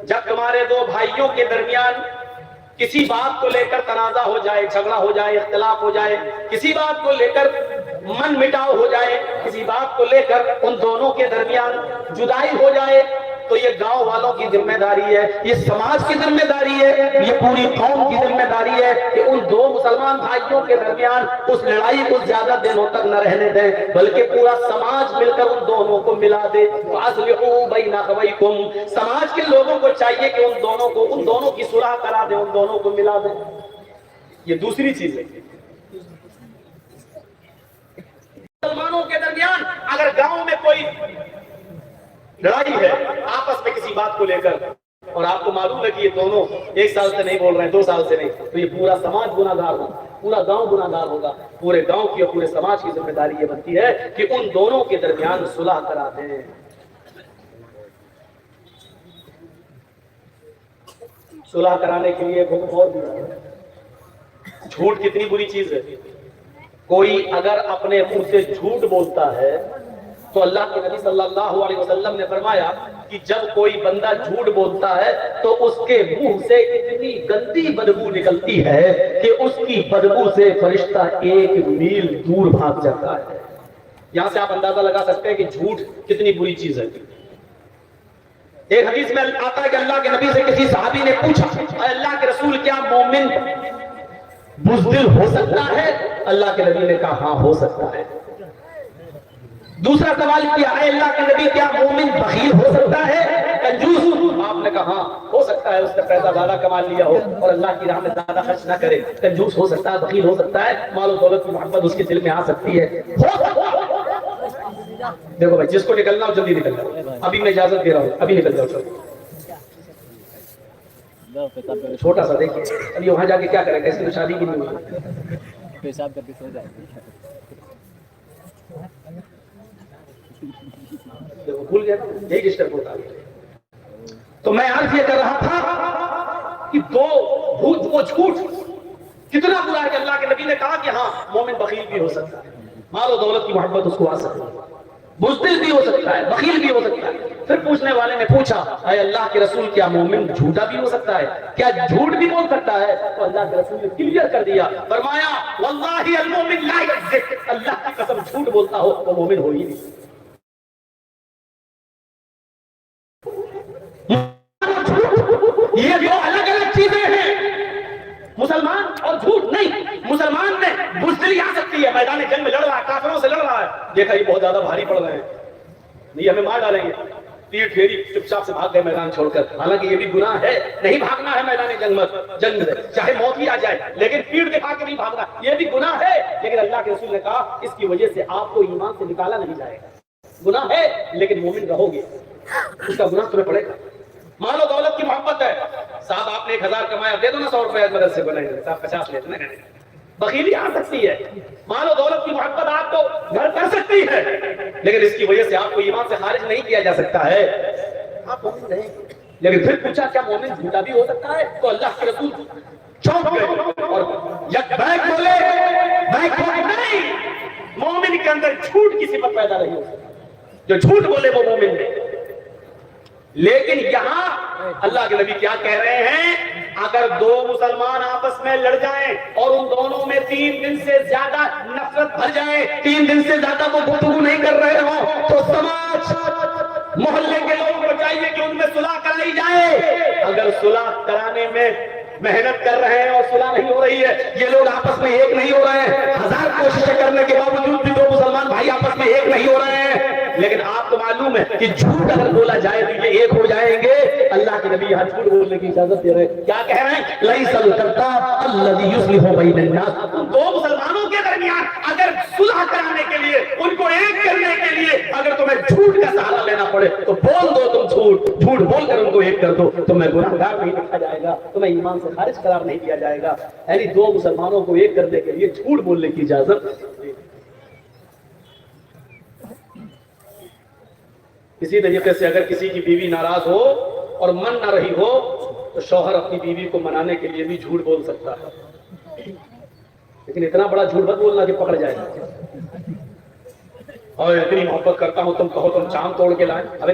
جب تمہارے دو بھائیوں کے درمیان کسی بات کو لے کر تنازع ہو جائے، جھگڑا ہو جائے، اختلاف ہو جائے، کسی بات کو لے کر من مٹاؤ ہو جائے، کسی بات کو لے کر ان دونوں کے درمیان جدائی ہو جائے، تو یہ گاؤں والوں کی ذمہ داری ہے، یہ سماج کی ذمہ داری ہے، یہ پوری قوم کی ذمہ داری ہے کہ ان دو مسلمان بھائیوں کے درمیان اس لڑائی کو زیادہ دنوں تک نہ رہنے دیں، بلکہ پورا سماج مل کر ان دونوں کو ملا دے۔ فَأَصْلِحُوا بَيْنَ أَخَوَيْكُمْ، سماج کے لوگوں کو چاہیے کہ ان دونوں کی صلح کرا دیں، ان دونوں کو ملا دیں۔ یہ دوسری چیز ہے۔ مسلمانوں کے درمیان اگر گاؤں میں کوئی لڑائی ہے آپس میں کسی بات کو لے کر، اور آپ کو معلوم ہے کہ یہ دونوں ایک سال سے نہیں بول رہے ہیں، 2 سال سے نہیں، تو یہ پورا سماج گناہ گار ہوگا، پورا گاؤں گناہ گار ہوگا۔ پورے گاؤں کی اور پورے سماج کی ذمہ داری یہ بنتی ہے کہ ان دونوں کے درمیان صلح کرا دیں۔ صلح کرانے کے لیے حکم اور بھی ہے۔ جھوٹ کتنی بری چیز ہے۔ کوئی اگر اپنے منہ سے جھوٹ بولتا ہے تو اللہ کے نبی صلی اللہ علیہ وسلم نے فرمایا کہ جب کوئی بندہ جھوٹ بولتا ہے تو اس کے منہ سے اتنی گندی بدبو نکلتی ہے کہ اس کی بدبو سے فرشتہ 1 میل دور بھاگ جاتا ہے۔ یہاں سے آپ اندازہ لگا سکتے ہیں کہ جھوٹ کتنی بری چیز ہے۔ ایک حدیث میں آتا ہے کہ اللہ کے نبی سے کسی صحابی نے پوچھا، اے اللہ کے رسول کیا مومن بزدل ہو سکتا ہے؟ اللہ کے نبی نے کہا ہاں ہو سکتا ہے۔ دوسرا سوال کیا، اے اللہ کے نبی کیا مومن بخیل ہو سکتا ہے، کنجوس؟ آپ نے کہا ہاں ہو سکتا ہے، اس نے پیسہ زیادہ کما لیا ہو اور اللہ کی راہ میں زیادہ خرچ نہ کرے، کنجوس ہو سکتا ہے، بخیل ہو سکتا ہے، مال و دولت کی محبت اس کے دل میں آ سکتی ہے، ہو سکتا ہے۔ دیکھو بھائی، جس کو نکلنا ہو جلدی نکل جاؤ، ابھی میں اجازت دے رہا ہوں، ابھی نکل جاؤ۔ چھوٹا سا دیکھیے، ابھی وہاں جا کے کیا کریں، کیسے تو شادی بھی نہیں ہوئی، پیشاب کر کے سو جائے گی۔ بھول گیا یہی ڈسٹرب ہوتا ہے۔ تو میں عرض یہ کر رہا تھا کہ وہ جھوٹ کتنا برا ہے کہ اللہ کے نبی نے کہا کہ ہاں مومن بخیل بھی ہو سکتا ہے، مال و دولت کی محبت اس کو آ سکتی ہے، بزدل بھی ہو سکتا ہے، بخیل بھی ہو سکتا ہے۔ پھر پوچھنے والے نے پوچھا، اے اللہ کے رسول کیا مومن جھوٹا بھی ہو سکتا ہے، کیا جھوٹ بھی بول سکتا ہے؟ تو اللہ کے رسول نے کلیئر کر دیا، فرمایا واللہ المومن لا یکذب، اللہ کی قسم جھوٹ بولتا ہو وہ مومن ہو ہی نہیں۔ یہ دو الگ الگ چیزیں ہیں، مسلمان اور جھوٹ نہیں۔ مسلمان میں بزدلی آ سکتی ہے، میدان جنگ میں لڑ رہا ہے، کافروں سے لڑ رہا ہے، دیکھا یہ بہت زیادہ بھاری پڑ رہے ہیں، نہیں ہمیں مار ڈالیں گے، پیٹ پھیری چپ چاپ سے بھاگ گئے میدان چھوڑ کر۔ حالانکہ یہ بھی گناہ ہے، نہیں بھاگنا ہے میدان جنگ میں، چاہے موت ہی آ جائے، لیکن پیٹ دکھا کے نہیں بھاگنا، یہ بھی گناہ ہے۔ لیکن اللہ کے رسول نے کہا اس کی وجہ سے آپ کو ایمان سے نکالا نہیں جائے گا، گناہ ہے لیکن مومن رہو گے، اس کا گناہ تمہیں پڑے گا۔ مال و دولت کی محبت ہے، صاحب آپ نے 1000 کمایا، دے دو نا 100 روپے مدد سے بنائیں گے، صاحب 50 لیتے نا، بخیلی آ سکتی ہے۔ مال و دولت کی محبت آپ کو گھر کر سکتی ہے، لیکن اس کی وجہ سے آپ کو ایمان سے خارج نہیں کیا جا سکتا ہے، آپ مومن رہیں گے۔ لیکن پھر پوچھا کیا مومن جھوٹا بھی ہو سکتا ہے؟ تو اللہ کے رسول چونک گئے اور یک بیک بولے، بیک نہیں، مومن کے اندر جھوٹ کی صفت پیدا نہیں ہو سکتی، جو جھوٹ بولے وہ مومن نہیں۔ لیکن یہاں اللہ کے نبی کیا کہہ رہے ہیں، اگر دو مسلمان آپس میں لڑ جائیں اور ان دونوں میں 3 دن سے زیادہ نفرت بھر جائے، 3 دن سے زیادہ وہ گفتگو نہیں کر رہے ہوں، تو سماج محلے کے لوگوں کو چاہیے کہ ان میں صلح کرائی جائے۔ اگر صلح کرانے میں محنت کر رہے ہیں اور صلح نہیں ہو رہی ہے، یہ لوگ آپس میں ایک نہیں ہو رہے ہیں، 1000 کوششیں کرنے کے باوجود بھی 2 مسلمان بھائی آپس میں ایک نہیں ہو رہے ہیں، لیکن آپ کو معلوم ہے کہ جھوٹ اگر بولا جائے تو یہ ایک ہو جائیں گے۔ اللہ کے نبی یہاں جھوٹ بولنے کی اجازت دے رہے ہیں، کیا کہہ رہے ہیں، لیس الکذاب الذی یصلح بین الناس، 2 مسلمانوں کے درمیان اگر صلح کرانے کے لیے، ان کو ایک کرنے کے لیے اگر تمہیں جھوٹ کا سہارا لینا پڑے تو بول دو، تم جھوٹ بول کر ان کو ایک کر دو، تمہیں گناہگار نہیں لکھا جائے گا، تمہیں ایمان سے خارج قرار نہیں دیا جائے گا۔ یعنی 2 مسلمانوں کو ایک کرنے کے لیے جھوٹ بولنے کی اجازت۔ اسی طریقے سے اگر کسی کی بیوی ناراض ہو اور من نہ رہی ہو تو شوہر اپنی بیوی کو منانے کے لیے بھی جھوٹ بول سکتا ہے، لیکن اتنا بڑا جھوٹ مت بولنا کہ پکڑ جائے گا۔ اور اتنی محبت کرتا ہوں، تم کہو تم چاند توڑ کے لائیں، ارے